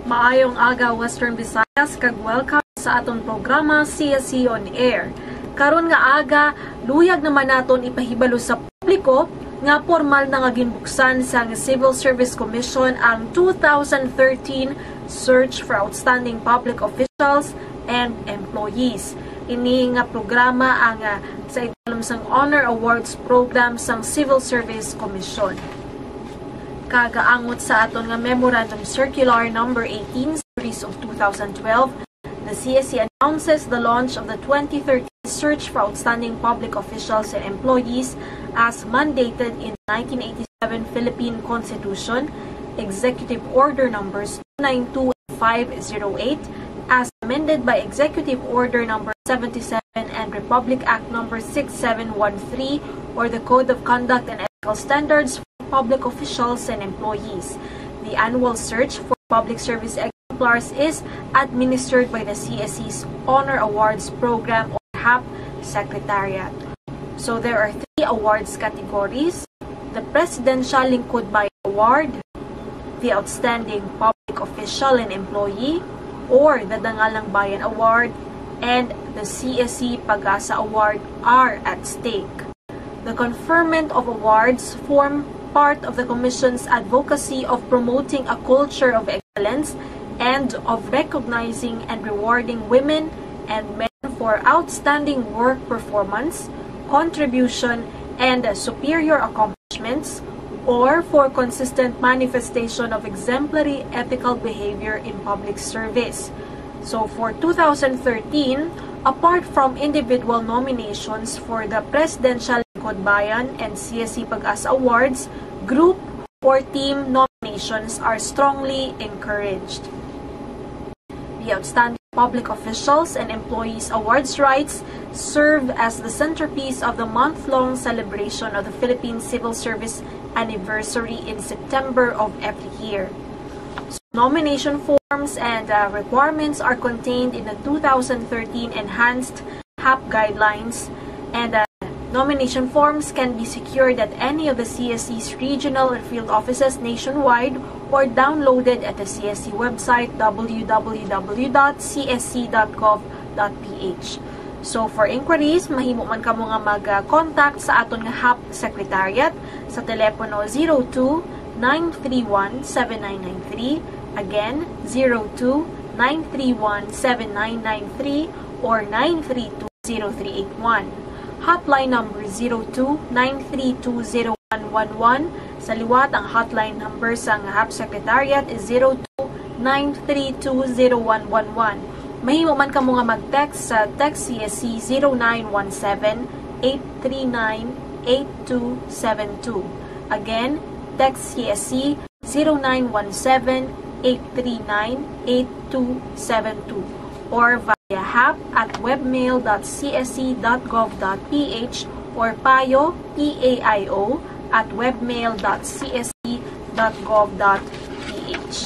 Maayong aga Western Visayas, kag welcome sa atong programa CSC on Air. Karon nga aga, luyag naman naton ipahibalo sa publiko nga formal na nga ginbuksan sa Civil Service Commission ang 2013 Search for Outstanding Public Officials and Employees. Ini nga programa ang sa idalom sang Honor Awards program sang Civil Service Commission. Kagaangot sa aton nga Memorandum Circular number 18 series of 2012, the CSC announces the launch of the 2013 Search for Outstanding Public Officials and Employees as mandated in the 1987 Philippine Constitution, Executive Order numbers 292 and 508, as amended by Executive Order number 77 and Republic Act number 6713, or the Code of Conduct and Ethical Standards for Public Officials and Employees. The annual search for public service exemplars is administered by the CSC's Honor Awards Program or HAP Secretariat. So there are 3 awards categories: the Presidential Lingkod Bayan Award, the Outstanding Public Official and Employee, or the Dangalang Bayan Award, and the CSC Pag-asa Award are at stake. The conferment of awards form part of the Commission's advocacy of promoting a culture of excellence and of recognizing and rewarding women and men for outstanding work performance, contribution, and superior accomplishments, or for consistent manifestation of exemplary ethical behavior in public service. So for 2013, apart from individual nominations for the Presidential Lingkod Bayan and CSC Pag-asa Awards, group or team nominations are strongly encouraged. The Outstanding Public Officials and Employees Awards rights serve as the centerpiece of the month-long celebration of the Philippine Civil Service Anniversary in September of every year. So, nomination forms and requirements are contained in the 2013 Enhanced HAP Guidelines, and nomination forms can be secured at any of the CSC's regional and field offices nationwide or downloaded at the CSC website www.csc.gov.ph. So for inquiries, mahimo man kamo nga mag-contact sa aton nga HAP Secretariat sa telepono 02-931-7993, again 02-931-7993 or 932-0381. Hotline number 02-932-0111. Sa liwat, ang hotline number sa HAP Secretariat is 02-932-0111. Mahimo man kamo nga mag-text sa text CSC 0917-839-8272. Again, text CSC 0917-839-8272 or via hap@webmail.csc.gov.ph or payo@webmail.csc.gov.ph.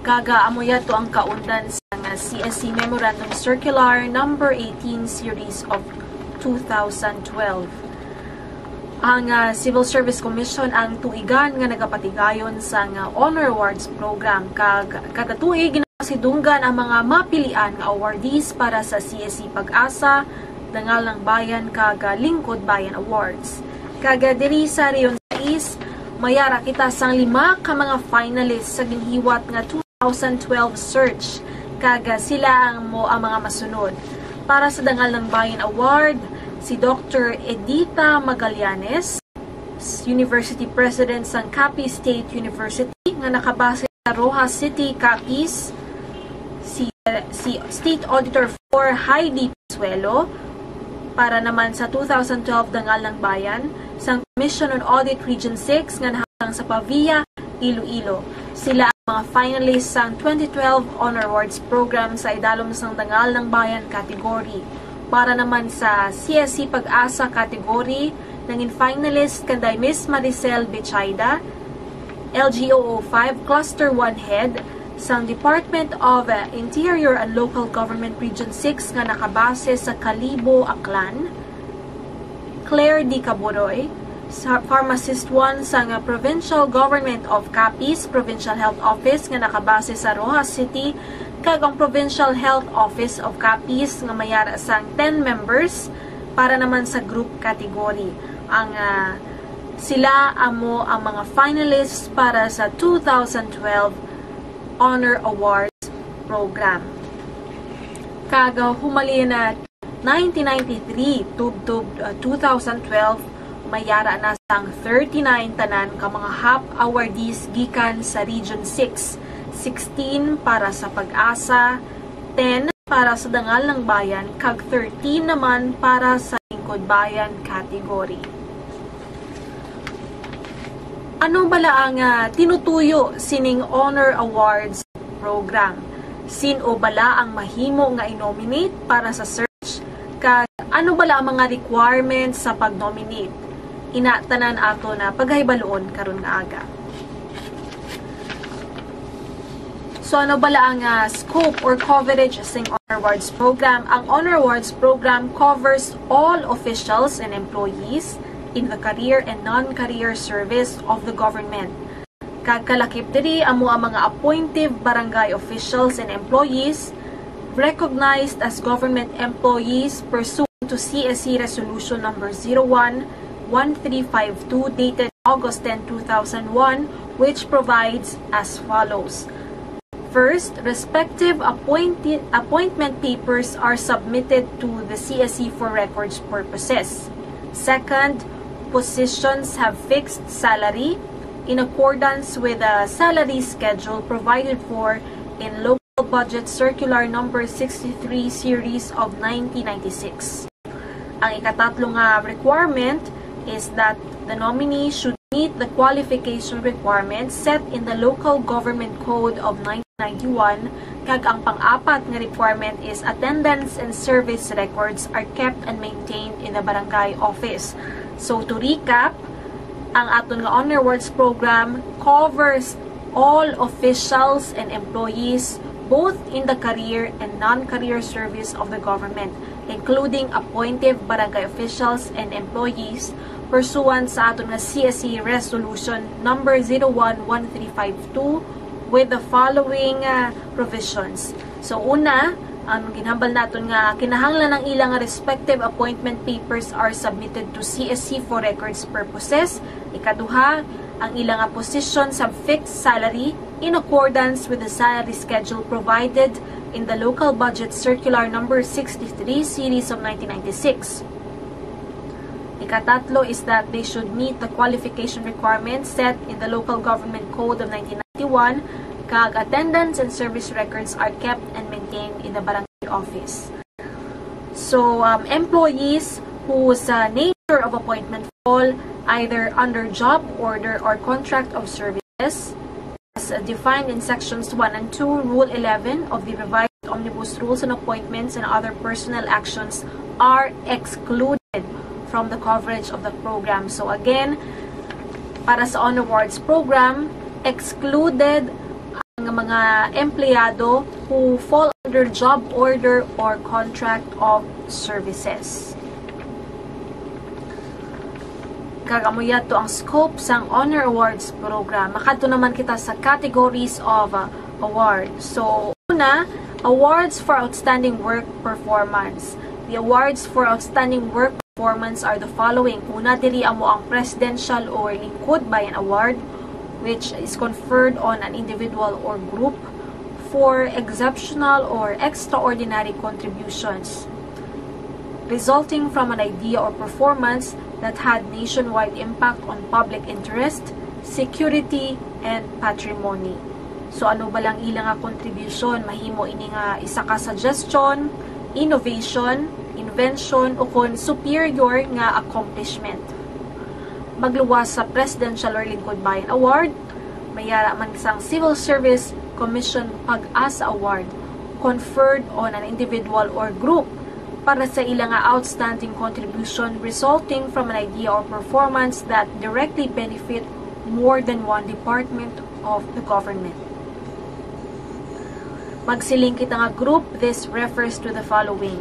Amoya to ang kaundan sa CSC Memorandum Circular number 18 series of 2012. Ang Civil Service Commission ang tuigan nga nagapatigayon sa Honor Awards program. Kada tuig ginasidunggan ang mga mapilian nga awardees para sa CSC Pag-asa, Dangalang Bayan kag Lingkod Bayan Awards. Diri sa Reyon 6, mayara kita sang 5 ka mga finalists sa ginhiwat nga 2012 search. Sila ang mga masunod. Para sa Dangalang Bayan Award, si Dr. Edita Magallanes, University President sa Capiz State University nga nakabase sa Rojas City, Capiz. Si State Auditor for Heidi Pasuelo. Para naman sa 2012 Dangalang Bayan, sa Commission on Audit Region 6 nga nahatang sa Pavia, Iloilo. Sila ang mga finalists sa 2012 Honor Awards program sa idalom sang Dangalang Bayan category. Para naman sa CSC Pag-asa category, nangin finalist kanday Miss Maricel Bechaida, LGOO 5 Cluster 1 Head, sang Department of Interior and Local Government Region 6 nga nakabase sa Kalibo, Aklan, Claire D. Caboroy, Pharmacist 1 sa nga Provincial Government of Capiz Provincial Health Office nga nakabase sa Rojas City, kag ang Provincial Health Office of Capiz nga mayara sang 10 members para naman sa group category. Ang sila amo ang mga finalists para sa 2012 Honor Awards program. Kag humali na 1993 tubtub 2012 mayara na sang 39 tanan ka mga HAP awardees gikan sa Region 6, 16 para sa Pag-asa, 10 para sa Dangal ng Bayan, kag 13 naman para sa Lingkod Bayan category. Ano bala ang tinutuyo sining Honor Awards program? Sino bala ang mahimo nga i-nominate para sa search? Kag ano bala ang mga requirements sa pag-nominate? Inatanan ato na paghaybaluon karon nga aga. So ano bala ang scope or coverage sa Honor Awards program? Ang Honor Awards program covers all officials and employees in the career and non-career service of the government. Kagkalakip diri amo ang mga appointive barangay officials and employees recognized as government employees pursuant to CSC Resolution number 01-1352 dated August 10, 2001, which provides as follows. First, respective appointment papers are submitted to the CSC for records purposes. Second, positions have fixed salary in accordance with the salary schedule provided for in Local Budget Circular number 63 series of 1996. Ang ikatatlong requirement is that the nominee should meet the qualification requirements set in the Local Government Code of 1991, kag ang pang-apat nga requirement is attendance and service records are kept and maintained in the barangay office. So to recap, ang aton nga Honor Awards program covers all officials and employees both in the career and non-career service of the government, including appointive barangay officials and employees pursuant sa aton nga CSC Resolution number 01-1352 with the following provisions. So una, ang ginhambal naton nga kinahanglan ng ilang respective appointment papers are submitted to CSC for records purposes. Ikaduha, ang ilang positions have fixed salary in accordance with the salary schedule provided in the Local Budget Circular number 63 series of 1996. Ikatatlo is that they should meet the qualification requirements set in the Local Government Code of 1991, kag attendance and service records are kept and maintained in the barangay office. So, employees whose nature of appointment fall either under job order or contract of services, as defined in Sections 1 and 2, Rule 11 of the Revised Omnibus Rules on Appointments and Other Personnel Actions, are excluded from the coverage of the program. So again, para sa Honor Awards program, excluded ang mga empleyado who fall under job order or contract of services. Kagamuya to ang scope sang Honor Awards program. Makadto naman kita sa categories of awards. So, una, awards for outstanding work performance. The awards for outstanding work performance are the following. Una, diri amo ang Presidential or Lingkod Bayan Award, which is conferred on an individual or group for exceptional or extraordinary contributions resulting from an idea or performance that had nationwide impact on public interest, security, and patrimony. So ano ba lang ilang contribution? Mahimo ini nga isa ka suggestion, innovation, invention, o kon superior nga accomplishment. Magluwas sa Presidential or Lingkod Bayan Award, mayara man sang Civil Service Commission Pag-asa Award, conferred on an individual or group para sa ilang outstanding contribution resulting from an idea or performance that directly benefit more than one department of the government. Magsiling kita nga group, this refers to the following.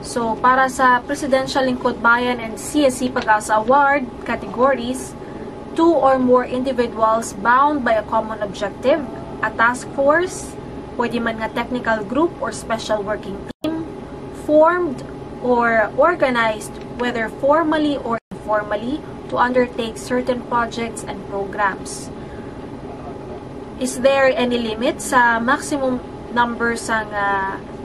So, para sa Presidential Lingkod Bayan and CSC Pag-asa Award categories, 2 or more individuals bound by a common objective, a task force, pwede man nga technical group or special working team, formed or organized, whether formally or informally, to undertake certain projects and programs. Is there any limit sa maximum number sang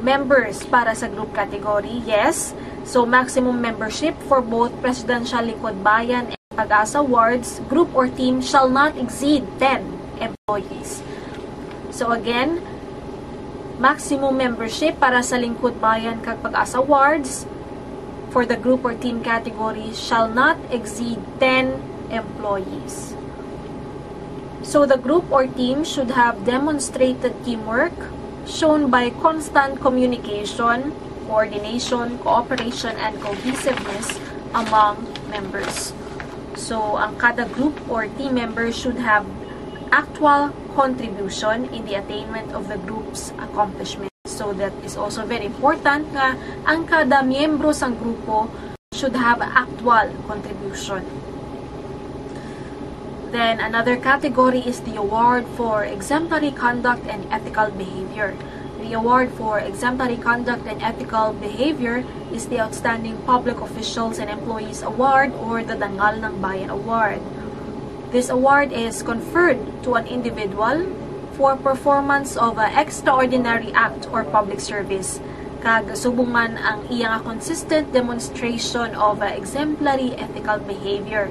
members para sa group category? Yes. So, maximum membership for both Presidential Lingkod Bayan and Pag-asa Awards group or team shall not exceed 10 employees. So, again, maximum membership para sa Lingkod Bayan kag Pag-asa Awards for the group or team category shall not exceed 10 employees. So, the group or team should have demonstrated teamwork shown by constant communication, coordination, cooperation, and cohesiveness among members. So, ang kada group or team member should have actual contribution in the attainment of the group's accomplishment. So, that is also very important nga ang kada miyembro sang grupo should have actual contribution. Then, another category is the award for exemplary conduct and ethical behavior. The award for exemplary conduct and ethical behavior is the Outstanding Public Officials and Employees Award or the Dangal ng Bayan Award. This award is conferred to an individual for performance of an extraordinary act or public service, kag subungan ang iyang consistent demonstration of exemplary ethical behavior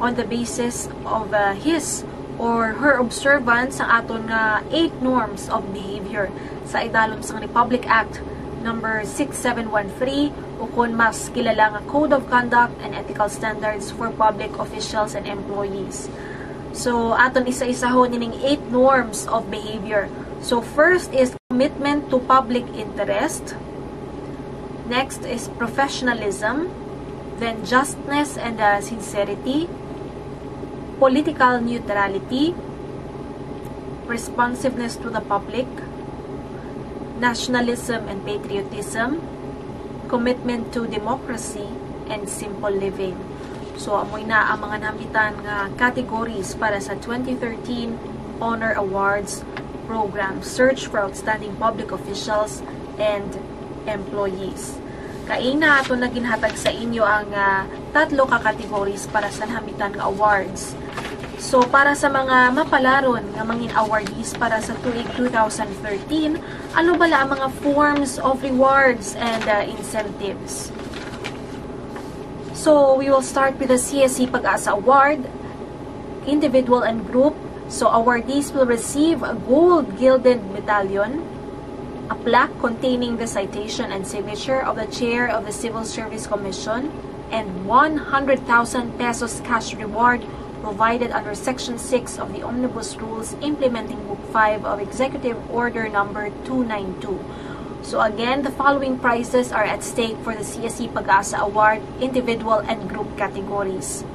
on the basis of his or her observance sa aton nga 8 norms of behavior sa idalom sang Republic Act number 6713 o kung mas kilala nga Code of Conduct and Ethical Standards for Public Officials and Employees. So, aton isa-isahon nining 8 norms of behavior. So, first is commitment to public interest. Next is professionalism. Then, justness and sincerity. Political neutrality, responsiveness to the public, nationalism and patriotism, commitment to democracy, and simple living. So, amoy na ang mga nambitan nga categories para sa 2013 Honor Awards Program, Search for Outstanding Public Officials and Employees. Kaina ato na ginhatag sa inyo ang 3 ka categories para sa nambitan nga awards. So, para sa mga mapalaron nga mangin awardees para sa tuig 2013, ano bala ang mga forms of rewards and incentives? So, we will start with the CSC Pag-asa Award, individual and group. So, awardees will receive a gold gilded medallion, a plaque containing the citation and signature of the Chair of the Civil Service Commission, and 100,000 pesos cash reward provided under Section 6 of the Omnibus Rules implementing Book 5 of Executive Order Number 292. So again, the following prizes are at stake for the CSC Pag-asa Award individual and group categories.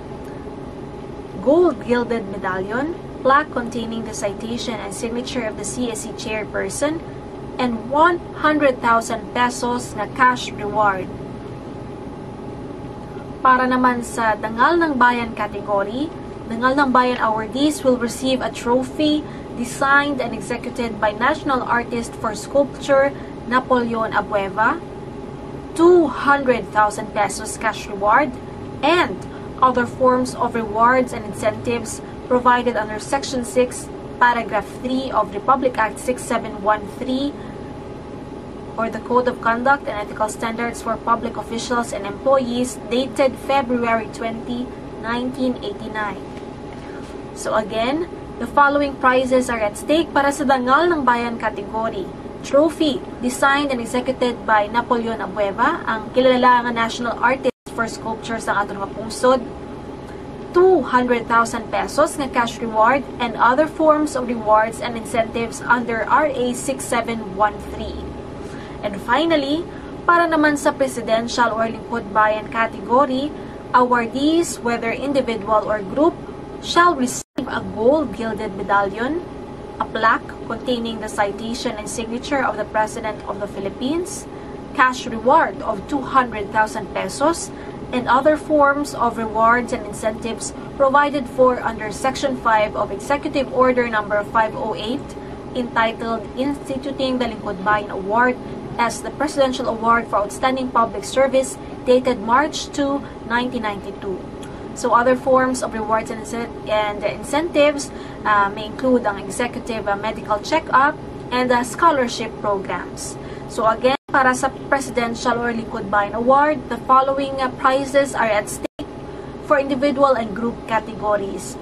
Gold gilded medallion, plaque containing the citation and signature of the CSC chairperson, and 100,000 pesos na cash reward. Para naman sa Dangal ng Bayan category, Dangal ng Bayan awardees will receive a trophy designed and executed by National Artist for Sculpture Napoleon Abueva, 200,000 pesos cash reward, and other forms of rewards and incentives provided under Section 6, Paragraph 3 of Republic Act 6713 or the Code of Conduct and Ethical Standards for Public Officials and Employees dated February 20, 1989. So again, the following prizes are at stake para sa Dangal ng Bayan category. Trophy, designed and executed by Napoleon Abueva, ang kilala nga national artist for sculpture sa aton nga pungsod. 200,000 pesos nga cash reward and other forms of rewards and incentives under RA 6713. And finally, para naman sa Presidential or Lingkod Bayan category, awardees, whether individual or group, shall receive a gold gilded medallion, a plaque containing the citation and signature of the President of the Philippines, cash reward of 200,000 pesos, and other forms of rewards and incentives provided for under Section 5 of Executive Order Number 508, entitled Instituting the Lingkod Bayan Award as the Presidential Award for Outstanding Public Service, dated March 2, 1992. So other forms of rewards and incentives may include ang executive medical check-up and scholarship programs. So again, para sa Presidential or Lingkod Bayan Award, the following prizes are at stake for individual and group categories.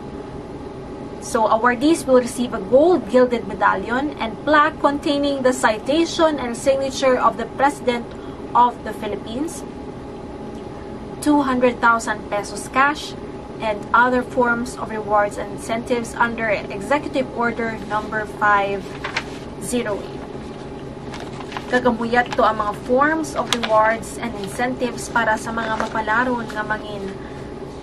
So awardees will receive a gold gilded medallion and plaque containing the citation and signature of the President of the Philippines, 200,000 pesos cash, and other forms of rewards and incentives under Executive Order Number 508. Kagambuyat to ang mga forms of rewards and incentives para sa mga mapalaron nga mangin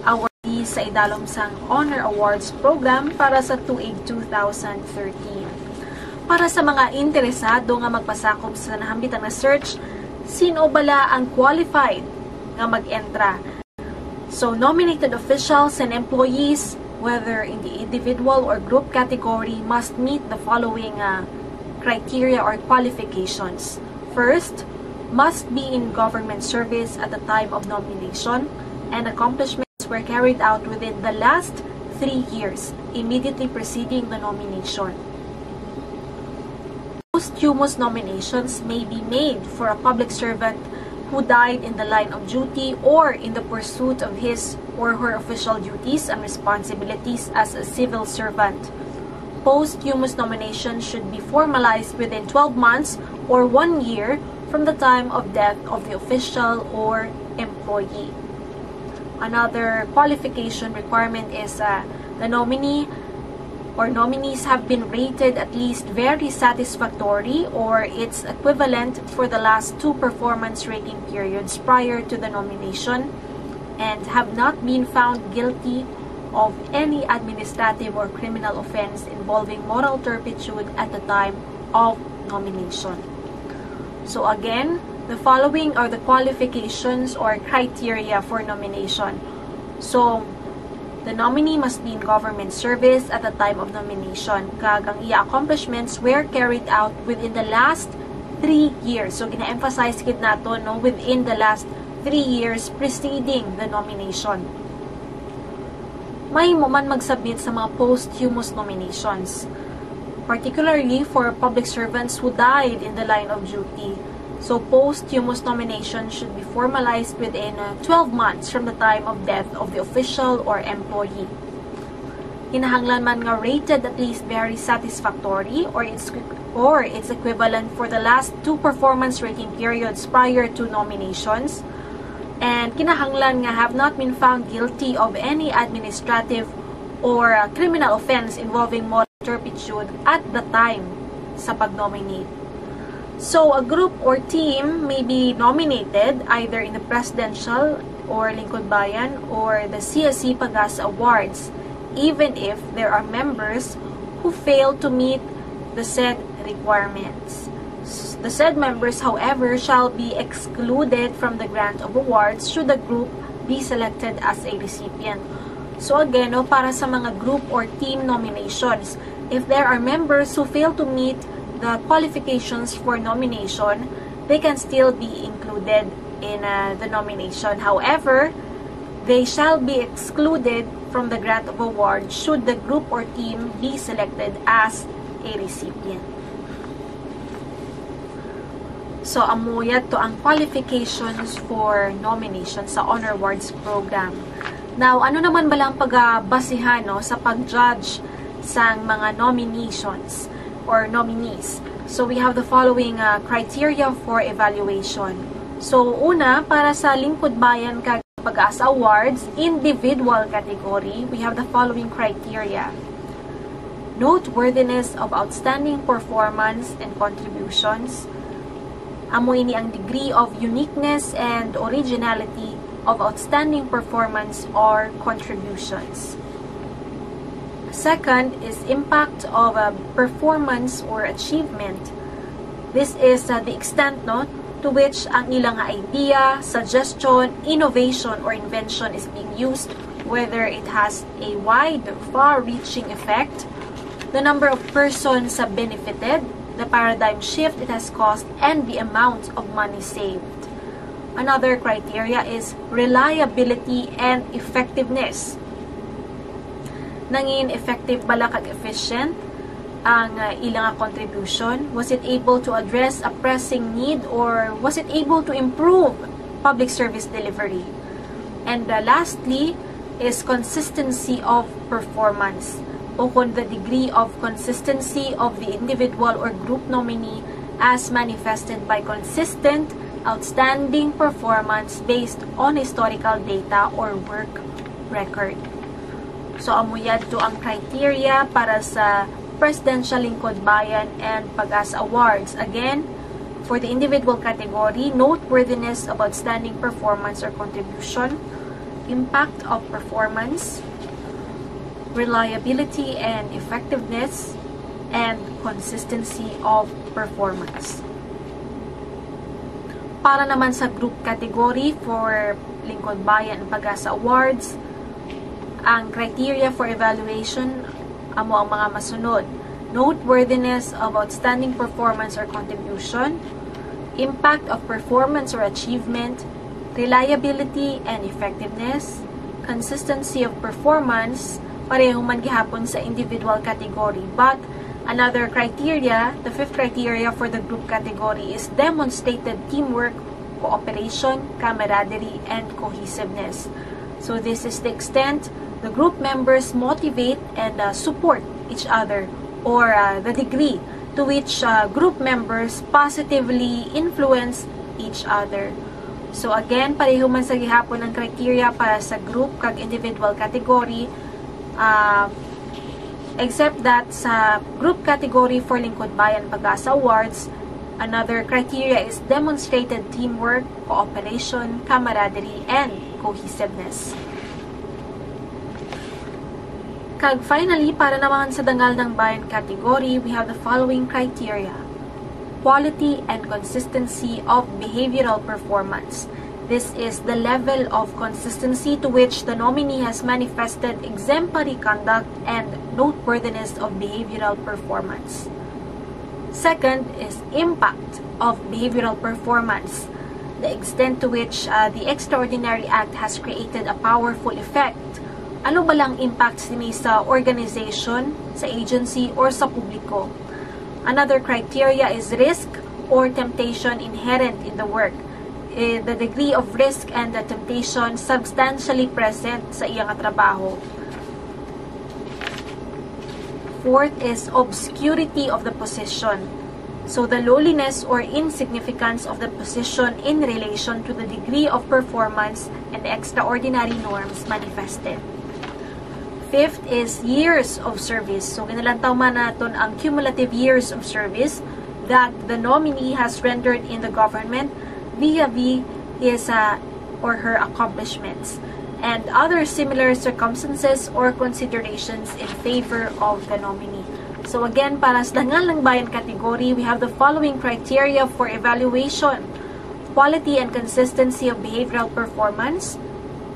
awardees sa idalom sang Honor Awards Program para sa tuig 2013. Para sa mga interesado nga magpasakop sa nahambitang na search, sino bala ang qualified nga mag-entra? So, nominated officials and employees, whether in the individual or group category, must meet the following criteria or qualifications. First, must be in government service at the time of nomination, and accomplishments were carried out within the last 3 years immediately preceding the nomination. Posthumous nominations may be made for a public servant who died in the line of duty or in the pursuit of his or her official duties and responsibilities as a civil servant. Posthumous nomination should be formalized within 12 months or 1 year from the time of death of the official or employee. Another qualification requirement is the nominee or nominees have been rated at least very satisfactory or its equivalent for the last 2 performance rating periods prior to the nomination and have not been found guilty of any administrative or criminal offense involving moral turpitude at the time of nomination. So again, the following are the qualifications or criteria for nomination. So, the nominee must be in government service at the time of nomination. Kag ang iya accomplishments were carried out within the last 3 years. So, gina-emphasize kid nato, no, within the last 3 years preceding the nomination. May mo man mag-submit sa mga posthumous nominations, particularly for public servants who died in the line of duty. So, posthumous nomination should be formalized within 12 months from the time of death of the official or employee. Kinahanglan man nga rated at least very satisfactory or its equivalent for the last 2 performance rating periods prior to nominations. And kinahanglan nga have not been found guilty of any administrative or criminal offense involving moral turpitude at the time sa pag-nominate. So, a group or team may be nominated either in the Presidential or Lingkod Bayan or the CSC Pag-asa Awards, even if there are members who fail to meet the said requirements. The said members, however, shall be excluded from the grant of awards should the group be selected as a recipient. So again, no, para sa mga group or team nominations, if there are members who fail to meet the qualifications for nomination, they can still be included in the nomination. However, they shall be excluded from the grant of awards should the group or team be selected as a recipient. So, amuyat to ang qualifications for nomination sa Honor Awards Program. Now, ano naman ba lang pagbasihan sa pag-judge sa mga nominations or nominees? So, we have the following criteria for evaluation. So, una, para sa Lingkod Bayan Pag-asa Awards, individual category, we have the following criteria. Noteworthiness of outstanding performance and contributions. Amo ini ang degree of uniqueness and originality of outstanding performance or contributions. Second is impact of a performance or achievement. This is the extent to which ang ilang idea, suggestion, innovation, or invention is being used, whether it has a wide, far-reaching effect, the number of persons benefited, the paradigm shift it has caused, and the amount of money saved. Another criteria is reliability and effectiveness. Nangin effective bala kag efficient ang ilang contribution? Was it able to address a pressing need, or was it able to improve public service delivery? And lastly is consistency of performance, o kung the degree of consistency of the individual or group nominee as manifested by consistent, outstanding performance based on historical data or work record. So, amuyad to ang criteria para sa Presidential Lingkod Bayan and Pag-asa Awards. Again, for the individual category, noteworthiness of outstanding performance or contribution, impact of performance, reliability and effectiveness, and consistency of performance. Para naman sa group category for Lingkod Bayan and Pag-asa Awards, ang criteria for evaluation amo ang mga masunod: noteworthiness of outstanding performance or contribution, impact of performance or achievement, reliability and effectiveness, consistency of performance, pareho man gihapon sa individual category. But another criteria, the fifth criteria for the group category is demonstrated teamwork, cooperation, camaraderie, and cohesiveness. So this is the extent the group members motivate and support each other, or the degree to which group members positively influence each other. So again, pareho man sa gihapon ang criteria para sa group kag individual category, except that sa group category for Lingkod Bayan Pag-asa Awards, another criteria is demonstrated teamwork, cooperation, camaraderie, and cohesiveness. Kag finally, para naman sa Dangal ng Bayan category, we have the following criteria: quality and consistency of behavioral performance. This is the level of consistency to which the nominee has manifested exemplary conduct and noteworthiness of behavioral performance. Second is impact of behavioral performance, the extent to which the extraordinary act has created a powerful effect. Ano ba lang impacts ni sa organization, sa agency, or sa publiko? Another criteria is risk or temptation inherent in the work. The degree of risk and the temptation substantially present sa iyang trabaho. Fourth is obscurity of the position. So the lowliness or insignificance of the position in relation to the degree of performance and the extraordinary norms manifested. Fifth is years of service. So, ginalantaw man natin ang cumulative years of service that the nominee has rendered in the government vis-a-vis his or her accomplishments, and other similar circumstances or considerations in favor of the nominee. So, again, para sa Dangal ng Bayan category, we have the following criteria for evaluation: quality and consistency of behavioral performance,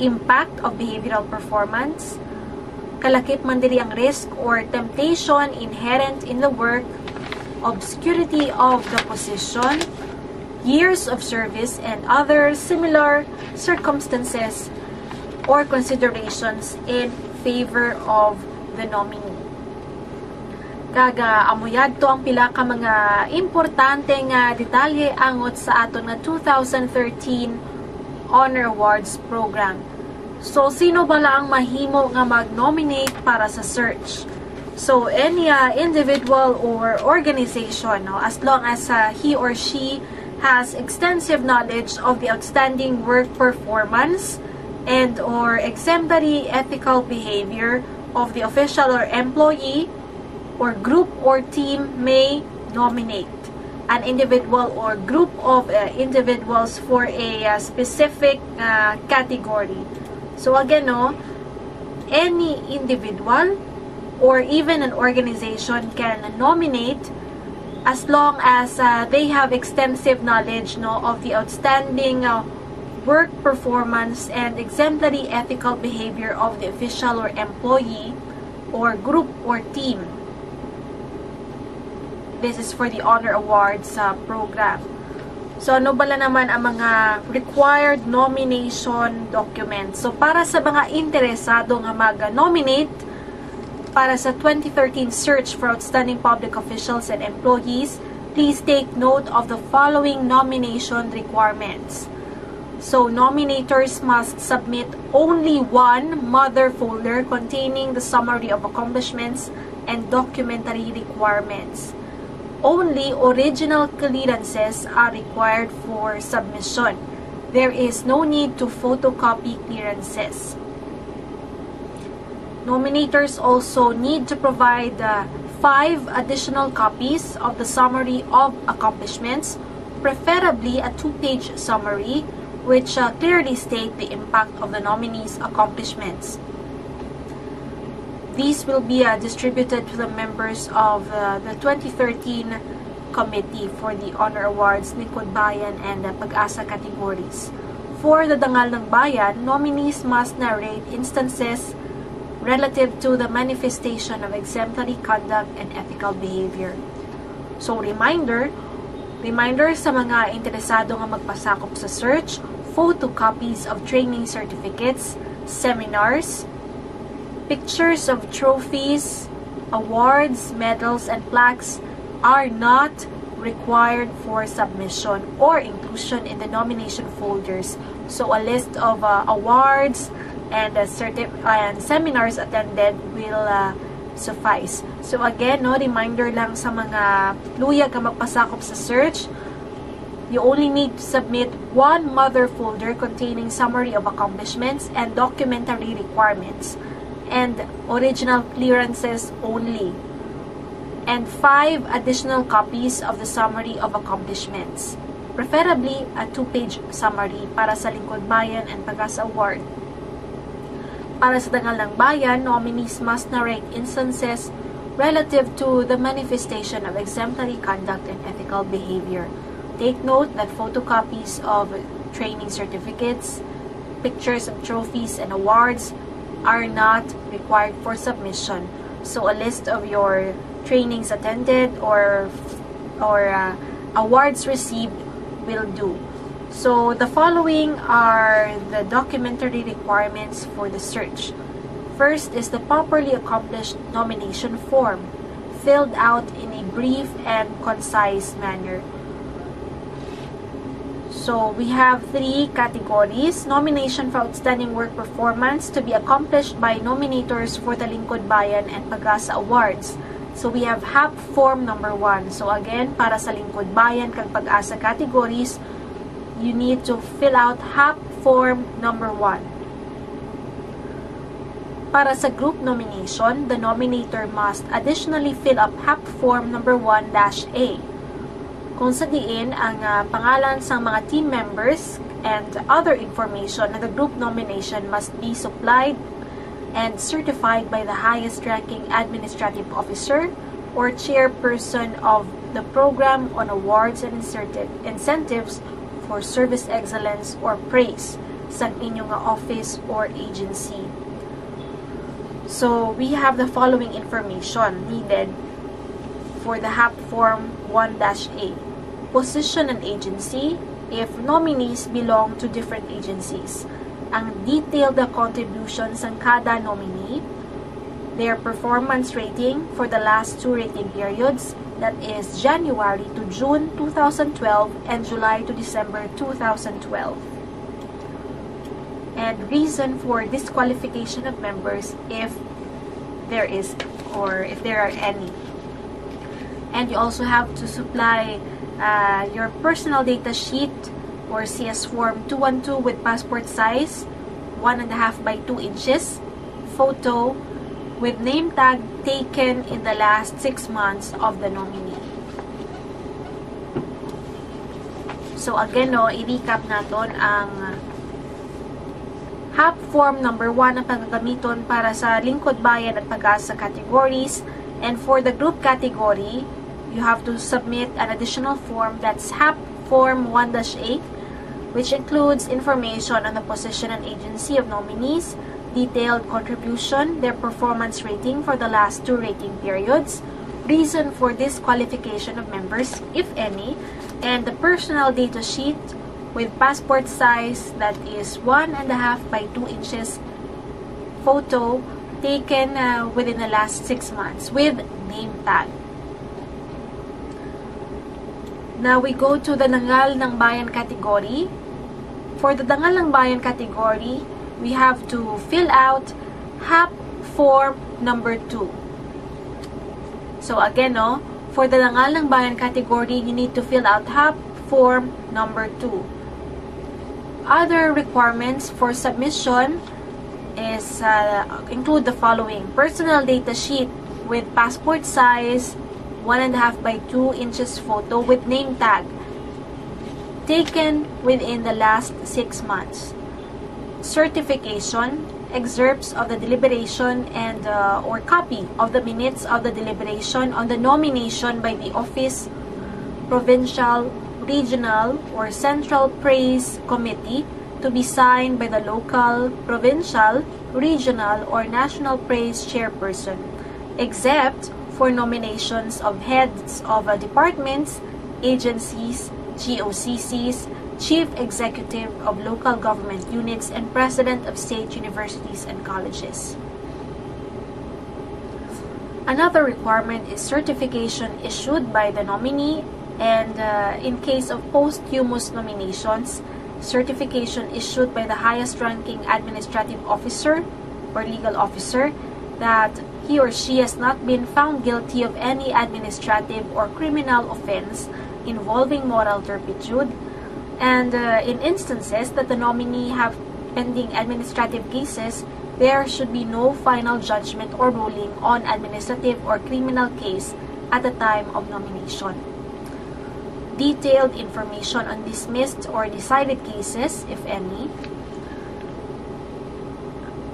impact of behavioral performance, kalakip man diri ang risk or temptation inherent in the work, obscurity of the position, years of service, and other similar circumstances or considerations in favor of the nominee. Kaga amuyad to ang pila ka mga importante nga detalye angot sa aton nga 2013 Honor Awards program. So, sino bala ang mahimo nga mag-nominate para sa search? So, any individual or organization, no, as long as he or she has extensive knowledge of the outstanding work performance and or exemplary ethical behavior of the official or employee, or group or team may nominate an individual or group of individuals for a specific category. So again, no, any individual or even an organization can nominate as long as they have extensive knowledge of the outstanding work performance and exemplary ethical behavior of the official or employee or group or team. This is for the Honor Awards program. So, ano bala naman ang mga required nomination documents? So, para sa mga interesado nga mag-nominate para sa 2013 Search for Outstanding Public Officials and Employees, please take note of the following nomination requirements. So, nominators must submit only one mother folder containing the summary of accomplishments and documentary requirements. Only original clearances are required for submission. There is no need to photocopy clearances. Nominators also need to provide 5 additional copies of the summary of accomplishments, preferably a 2-page summary, which clearly state the impact of the nominee's accomplishments. These will be distributed to the members of the 2013 Committee for the Honor Awards, Lingkod Bayan, and Pag-asa categories. For the Dangal ng Bayan, nominees must narrate instances relative to the manifestation of exemplary conduct and ethical behavior. So, reminder sa mga interesado nga magpasakop sa search, photocopies of training certificates, seminars, pictures of trophies, awards, medals, and plaques are not required for submission or inclusion in the nomination folders. So, a list of awards and seminars attended will suffice. So, again, reminder lang sa mga luyag na magpasakop sa search, you only need to submit one mother folder containing summary of accomplishments and documentary requirements, and original clearances only, and 5 additional copies of the summary of accomplishments, preferably a 2-page summary para sa Lingkod Bayan and Pag-asa Award. Para sa Dangal ng Bayan, nominees must narrate instances relative to the manifestation of exemplary conduct and ethical behavior. Take note that photocopies of training certificates, pictures of trophies and awards are not required for submission. So, a list of your trainings attended or awards received will do. So, the following are the documentary requirements for the search. First is the properly accomplished nomination form, filled out in a brief and concise manner. So, we have 3 categories. Nomination for outstanding work performance to be accomplished by nominators for the Lingkod Bayan and Pag-asa Awards. So, we have HAP form number 1. So, again, para sa Lingkod Bayan kag Pag-asa categories, you need to fill out HAP form number 1. Para sa group nomination, the nominator must additionally fill up HAP form number 1-A. Kung sa diin ang pangalan sa mga team members and other information na the group nomination must be supplied and certified by the highest ranking administrative officer or chairperson of the program on awards and incentives for service excellence or praise sa inyong office or agency. So, we have the following information needed for the HAP form 1-A. Position and agency, if nominees belong to different agencies. Ang detailed contributions ng kada nominee, their performance rating for the last 2 rating periods, that is January to June 2012 and July to December 2012. And reason for disqualification of members if there is or if there are any. And you also have to supply your personal data sheet or CS form 212 with passport size 1.5 by 2 inches, photo with name tag taken in the last 6 months of the nominee. So again, i-recap natin ang HAP form number 1 na pagagamiton para sa Lingkod Bayan at Pag-asa categories, and for the group category, you have to submit an additional form, that's HAP Form 1-8, which includes information on the position and agency of nominees, detailed contribution, their performance rating for the last 2 rating periods, reason for disqualification of members, if any, and the personal data sheet with passport size that is 1.5 by 2 inches photo taken within the last 6 months with name tag. Now we go to the Dangal ng Bayan category. For the Dangal ng Bayan category, we have to fill out HAP Form number 2. So again, for the Dangal ng Bayan category, you need to fill out HAP Form number 2. Other requirements for submission is include the following: personal data sheet with passport size 1.5 by 2 inches photo with name tag taken within the last 6 months. Certification, excerpts of the deliberation and or copy of the minutes of the deliberation on the nomination by the office, provincial, regional, or central praise committee to be signed by the local, provincial, regional, or national praise chairperson, except for nominations of heads of departments, agencies, GOCCs, chief executive of local government units, and president of state universities and colleges. Another requirement is certification issued by the nominee, and in case of posthumous nominations, certification issued by the highest ranking administrative officer or legal officer that he or she has not been found guilty of any administrative or criminal offense involving moral turpitude, and in instances that the nominee have pending administrative cases, there should be no final judgment or ruling on administrative or criminal case at the time of nomination. Detailed information on dismissed or decided cases, if any.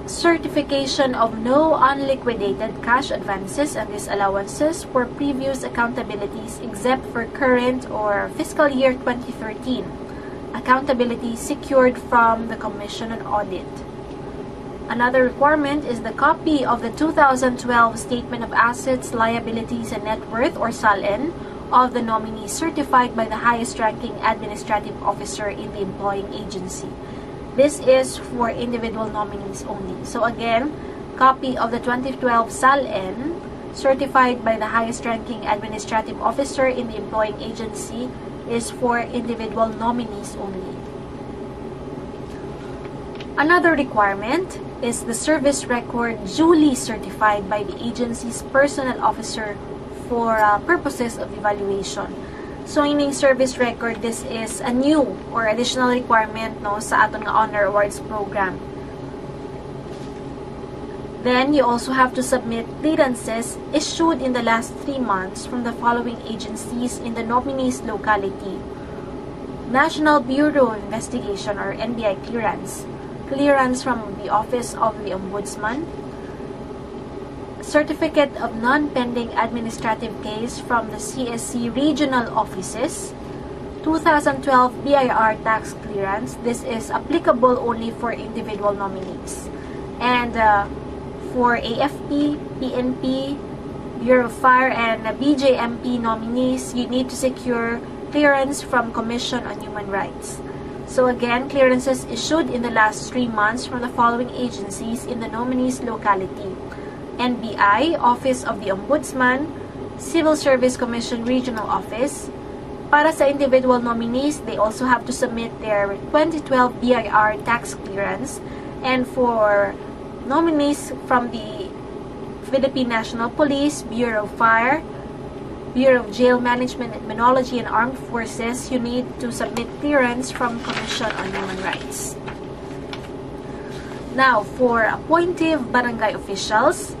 Certification of no unliquidated cash advances and disallowances for previous accountabilities except for current or fiscal year 2013 accountability secured from the Commission on Audit. Another requirement is the copy of the 2012 Statement of Assets, Liabilities, and Net Worth, or SALN, of the nominee certified by the highest ranking administrative officer in the employing agency. This is for individual nominees only. So again, copy of the 2012 SALN certified by the highest ranking administrative officer in the employing agency is for individual nominees only. Another requirement is the service record duly certified by the agency's personnel officer for purposes of evaluation. So, ining service record, this is a new or additional requirement sa aton nga Honor Awards program. Then, you also have to submit clearances issued in the last 3 months from the following agencies in the nominee's locality: National Bureau of Investigation or NBI clearance, clearance from the Office of the Ombudsman, Certificate of Non-Pending Administrative Case from the CSC Regional Offices, 2012 BIR Tax Clearance. This is applicable only for individual nominees. And for AFP, PNP, Bureau of Fire, and BJMP nominees, you need to secure clearance from Commission on Human Rights. So again, clearances issued in the last 3 months from the following agencies in the nominee's locality: NBI, Office of the Ombudsman, Civil Service Commission Regional Office. Para sa individual nominees, they also have to submit their 2012 BIR tax clearance. And for nominees from the Philippine National Police, Bureau of Fire, Bureau of Jail Management, Criminology, and Armed Forces, you need to submit clearance from Commission on Human Rights. Now, for appointive barangay officials,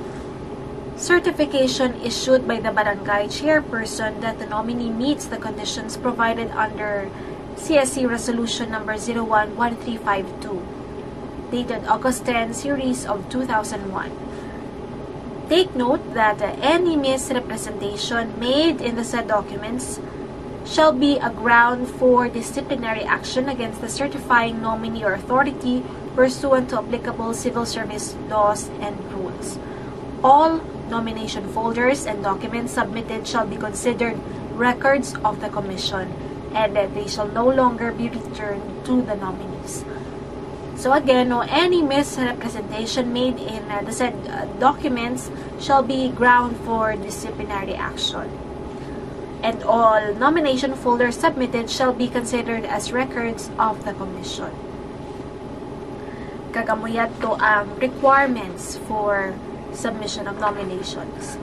certification issued by the barangay chairperson that the nominee meets the conditions provided under CSC Resolution number 011352, dated August 10, series of 2001. Take note that any misrepresentation made in the said documents shall be a ground for disciplinary action against the certifying nominee or authority pursuant to applicable civil service laws and rules. All nomination folders and documents submitted shall be considered records of the Commission, and they shall no longer be returned to the nominees. So again, any misrepresentation made in the said documents shall be ground for disciplinary action. And all nomination folders submitted shall be considered as records of the Commission. Kagamuyat to ang requirements for submission of nominations.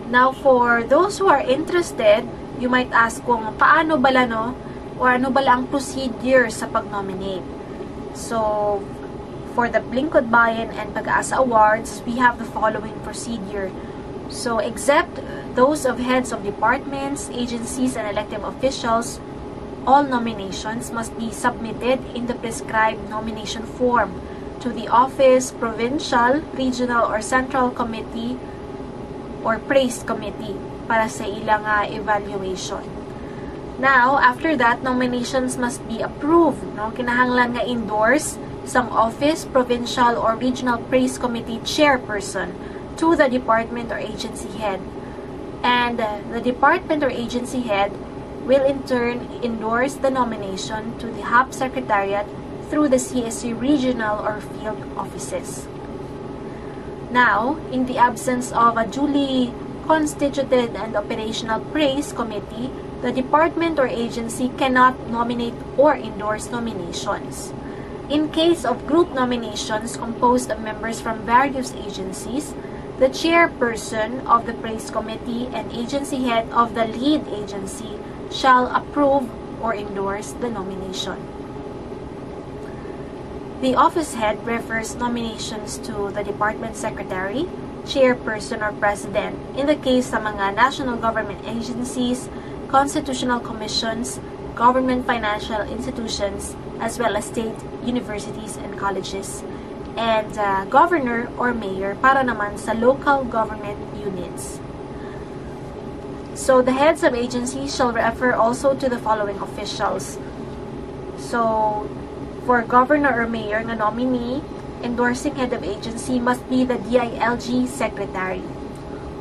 Now, for those who are interested, you might ask kung paano bala or ano bala ang procedure sa pag-nominate. So, for the Lingkod Bayan and Pag-asa Awards, we have the following procedure. So, except those of heads of departments, agencies, and elective officials, all nominations must be submitted in the prescribed nomination form to the office, provincial, regional, or central committee or praise committee para sa ilang evaluation. Now, after that, nominations must be approved. Kinahanglan nga endorse some office, provincial, or regional praise committee chairperson to the department or agency head. And the department or agency head will in turn endorse the nomination to the HAP Secretariat through the CSC regional or field offices. Now, in the absence of a duly constituted and operational praise committee, the department or agency cannot nominate or endorse nominations. In case of group nominations composed of members from various agencies, the chairperson of the praise committee and agency head of the lead agency shall approve or endorse the nomination. The office head refers nominations to the department secretary, chairperson, or president in the case sa mga national government agencies, constitutional commissions, government financial institutions, as well as state universities and colleges, and governor or mayor para naman sa local government units. So the heads of agencies shall refer also to the following officials. So for governor or mayor nga nominee, endorsing head of agency must be the DILG secretary.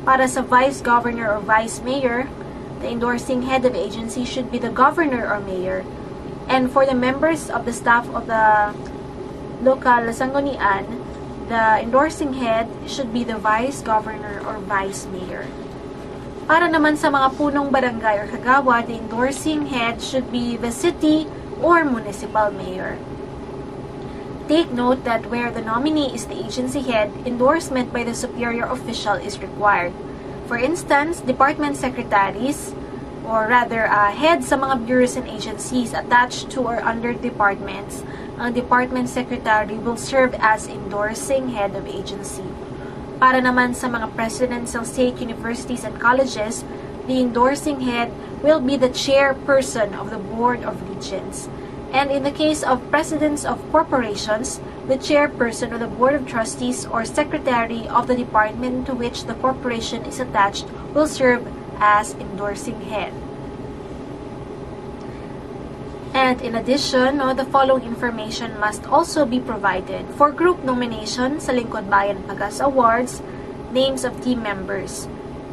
Para sa vice governor or vice mayor, the endorsing head of agency should be the governor or mayor. And for the members of the staff of the local sanggunian, the endorsing head should be the vice governor or vice mayor. Para naman sa mga punong barangay or kagawad, the endorsing head should be the city or municipal mayor. Take note that where the nominee is the agency head, endorsement by the superior official is required. For instance, department secretaries, or rather heads sa mga bureaus and agencies attached to or under departments, ang department secretary will serve as endorsing head of agency. Para naman sa mga presidents ng state universities and colleges, the endorsing head will be the chairperson of the Board of Regents. And in the case of presidents of corporations, the chairperson of the Board of Trustees or secretary of the department to which the corporation is attached will serve as endorsing head. And in addition, the following information must also be provided. For group nomination sa Lingkod Bayan Pag-asa Awards, names of team members,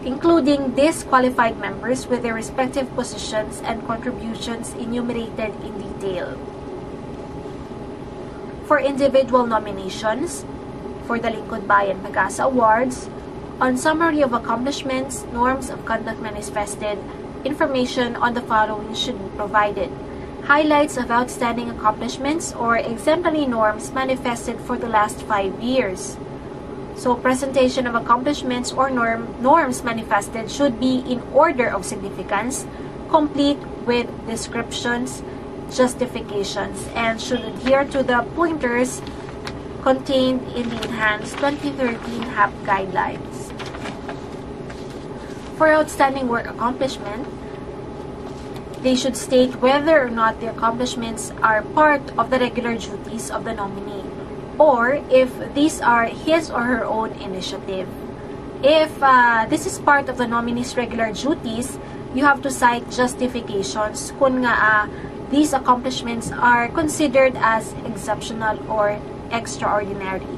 including disqualified members with their respective positions and contributions enumerated in detail. For individual nominations, for the Lingkod Bayan Pag-asa Awards, on summary of accomplishments, norms of conduct manifested, information on the following should be provided. Highlights of outstanding accomplishments or exemplary norms manifested for the last 5 years. So, presentation of accomplishments or norms manifested should be in order of significance, complete with descriptions, justifications, and should adhere to the pointers contained in the enhanced 2013 HAP guidelines. For outstanding work accomplishment, they should state whether or not the accomplishments are part of the regular duties of the nominee, or if these are his or her own initiative. If this is part of the nominee's regular duties, you have to cite justifications kung nga these accomplishments are considered as exceptional or extraordinary.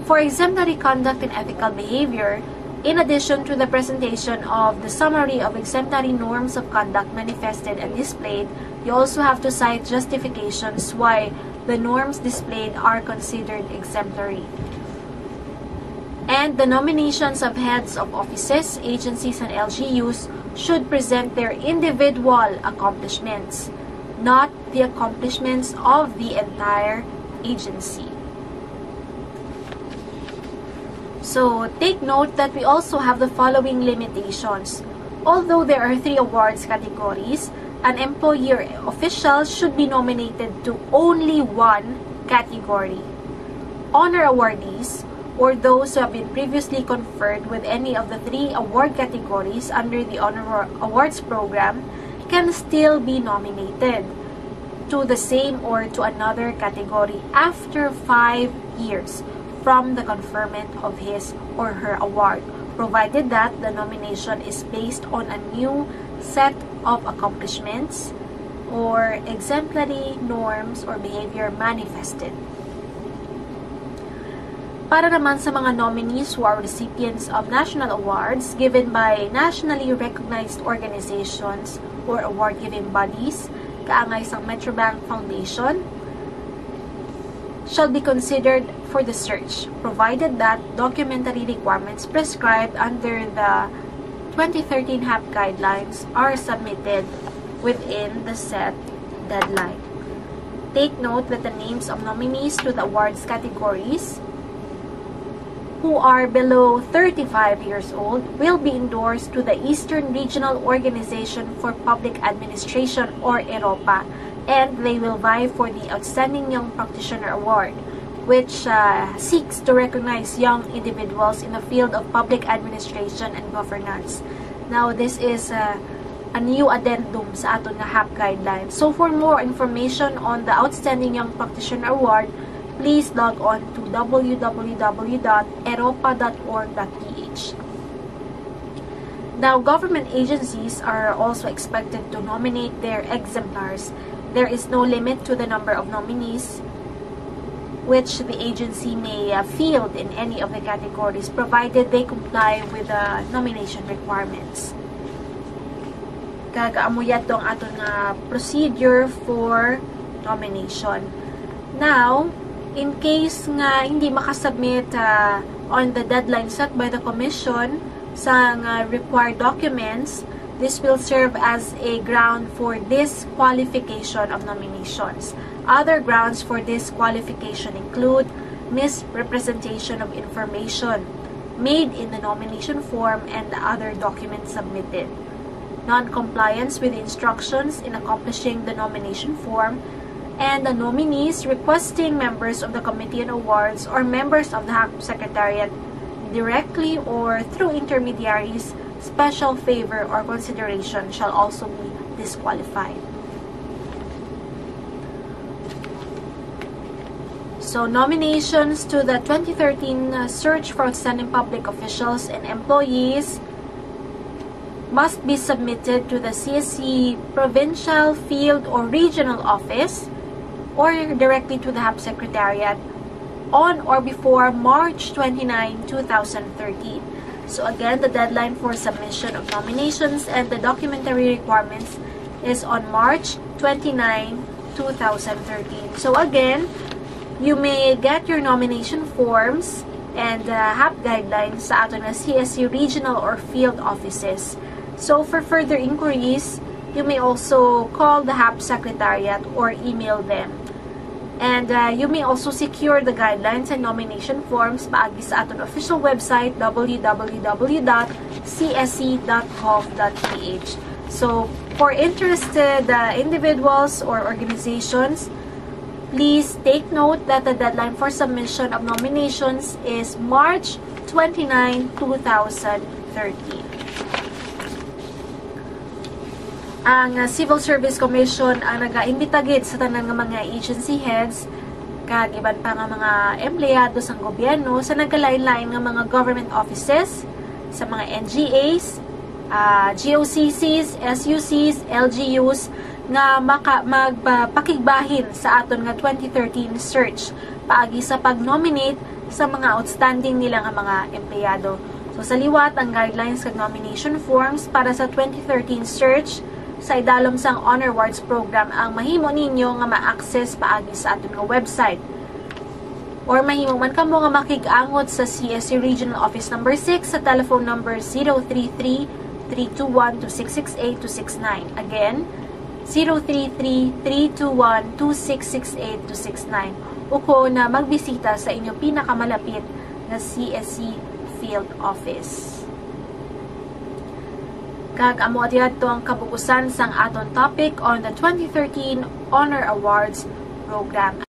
For exemplary conduct and ethical behavior, in addition to the presentation of the summary of exemplary norms of conduct manifested and displayed, you also have to cite justifications why the norms displayed are considered exemplary. And the nominations of heads of offices, agencies, and LGUs should present their individual accomplishments, not the accomplishments of the entire agency. So, take note that we also have the following limitations. Although there are 3 awards categories, an employee or official should be nominated to only 1 category. Honor awardees, or those who have been previously conferred with any of the 3 award categories under the Honor Awards program, can still be nominated to the same or to another category after 5 years from the conferment of his or her award, provided that the nomination is based on a new set of accomplishments or exemplary norms or behavior manifested. Para naman sa mga nominees who are recipients of national awards given by nationally recognized organizations or award-giving bodies, kaangay sa Metrobank Foundation, shall be considered for the search, provided that documentary requirements prescribed under the 2013 HAP guidelines are submitted within the set deadline. Take note that the names of nominees to the awards categories who are below 35 years old will be endorsed to the Eastern Regional Organization for Public Administration or EROPA, and they will vie for the Outstanding Young Practitioner Award, which seeks to recognize young individuals in the field of public administration and governance. Now, this is a new addendum sa aton nga HAP guidelines. So, for more information on the Outstanding Young Practitioner Award, please log on to www.eropa.org.ph. Now, government agencies are also expected to nominate their exemplars. There is no limit to the number of nominees which the agency may field in any of the categories, provided they comply with the nomination requirements. Kagaamuyat tong aton nga procedure for nomination. Now, in case nga hindi makasubmit on the deadline set by the Commission sa required documents, this will serve as a ground for disqualification of nominations. Other grounds for disqualification include misrepresentation of information made in the nomination form and the other documents submitted, non-compliance with instructions in accomplishing the nomination form, and the nominees requesting members of the Committee on Awards or members of the HAP Secretariat directly or through intermediaries special favor or consideration shall also be disqualified. So, nominations to the 2013 Search for Outstanding Public Officials and Employees must be submitted to the CSC Provincial, Field, or Regional Office or directly to the HAP Secretariat on or before March 29, 2013. So again, the deadline for submission of nominations and the documentary requirements is on March 29, 2013. So again, you may get your nomination forms and HAP guidelines sa ato na CSC regional or field offices. So for further inquiries, you may also call the HAP Secretariat or email them. And you may also secure the guidelines and nomination forms paagi sa aton official website www.csc.gov.ph. So, for interested individuals or organizations, please take note that the deadline for submission of nominations is March 29, 2013. Ang Civil Service Commission ang nag-imbita gid sa tanan nga mga agency heads kag iban pa nga mga empleyado sa gobyerno sa nagkalain-lain nga mga government offices, sa mga NGAs, GOCCs, SUCs, LGUs nga magpakigbahin sa aton nga 2013 search paagi sa pag-nominate sa mga outstanding nila nga mga empleyado. So sa liwat ang guidelines kag nomination forms para sa 2013 search sa idalom sang Honor Awards program ang mahimo ninyo nga ma-access paagi sa aton nga website. Or mahimo man kamo nga makig-angot sa CSC Regional Office number 6 sa telephone number 033-321-2668-269. Again, 033-321-2668-269. Uko na magbisita sa inyong pinakamalapit na CSC Field Office. Kag amo adto ang kabukusan sang aton topic on the 2013 Honor Awards program.